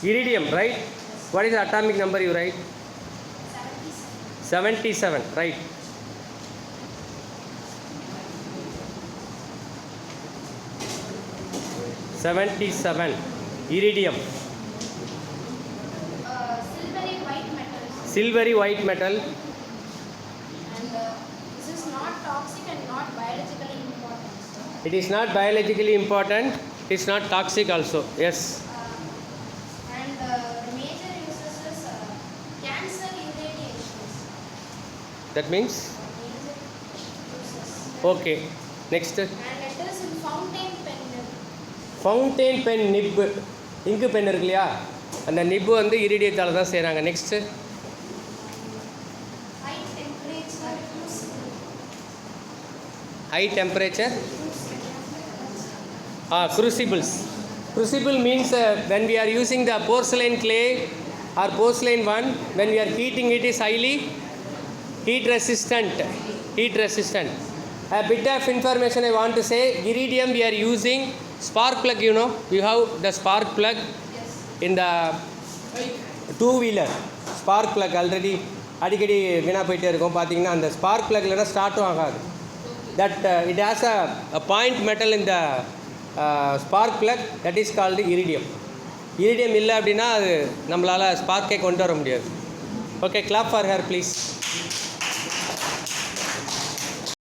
Iridium, right? What is the atomic number you write? 77, right? Iridium. Silvery white metal. Silvery white metal. And this is not toxic and not biologically important. It is not biologically important. It is not toxic also. Yes. And the major uses is cancer irradiations. That means? Major uses. Okay. Next. And it is in fountain pen nib. Fountain pen nib. Ink pen இருக்கு இல்லையா, அந்த nib வந்து இரிடியத்தால் தான் செய்கிறாங்க. Next high temperature crucibles. Crucible means when we are using the porcelain clay or porcelain one, when we are heating it is highly heat resistant. A bit of information I want to say, iridium we are using spark plug, you know, you have the spark plug in the two-wheeler. Spark plug already அடிக்கடி வீணாக போயிட்டே இருக்கும். பார்த்தீங்கன்னா அந்த spark plug இல்லைன்னா ஸ்டார்ட்டும் ஆகாது. That it has a point metal in the spark plug, that is called iridium. Iridium இல்லை அப்படின்னா அது நம்மளால் ஸ்பார்க்கே கொண்டு வர முடியாது. Okay, clap for her please.